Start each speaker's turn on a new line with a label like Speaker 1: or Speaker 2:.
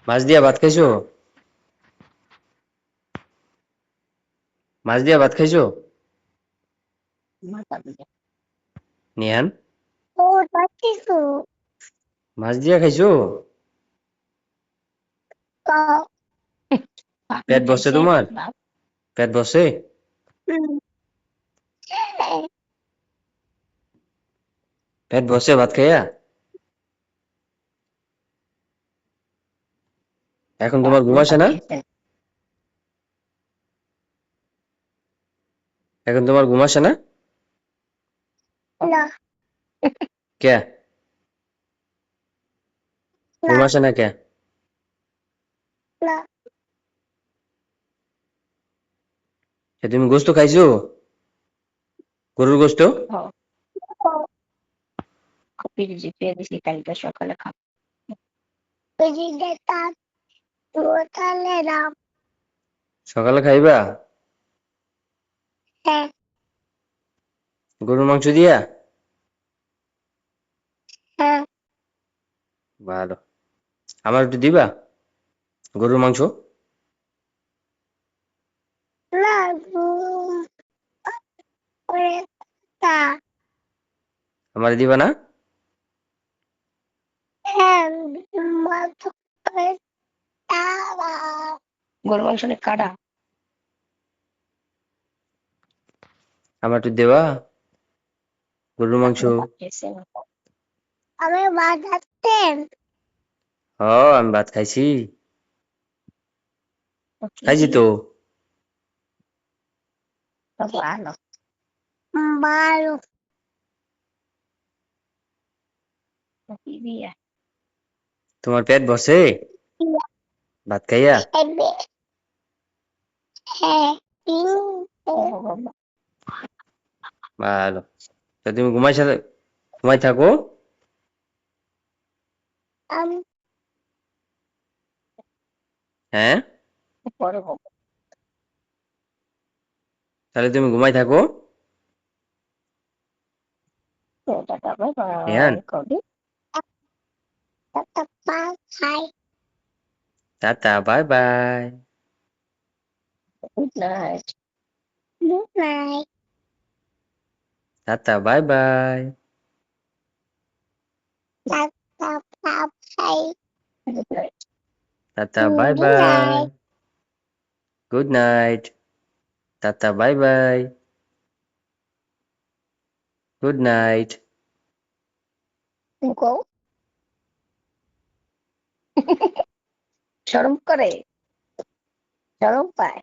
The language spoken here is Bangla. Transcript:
Speaker 1: মাছ দিয়া ভাত খাইছো? মাছ দিয়া ভাত খাইছো? নিহান মাছ দিয়া খাইছো? পেট ভরছে তোমার? পেট ভরছে? পেট ভরছে ভাত খাইয়া? এখন তোমার ঘুম আসে না? এখন তোমার ঘুম আসে না? কে? ঘুম আসে না কে? তুমি গোস্ত খাইছো? গরুর গোস্ত?
Speaker 2: কালকে সকালে খাবো।
Speaker 1: সকালে খাইবা? গরুর মাংস দিয়া? ভালো। আমার একটু দিবা? গরুর মাংস? আমার দিবা না?
Speaker 2: গরু মাংস অনেক কাটা।
Speaker 1: আমার একটু দেবা? গরুর মাংস? আমি ভাত খাইছি। খাইছি তো।
Speaker 2: ভালো।
Speaker 1: তোমার পেট ভরছে ভাত খাইয়া? ভালো। তা তুমি ঘুমাই থাকো। হ্যাঁ, তাহলে তুমি ঘুমাই থাকো। Rehan, tata, bye bye. Tata, bye bye. Tata, bye bye. Good night. Tata, bye bye. Good night.
Speaker 2: শরম করে, শরম পায়।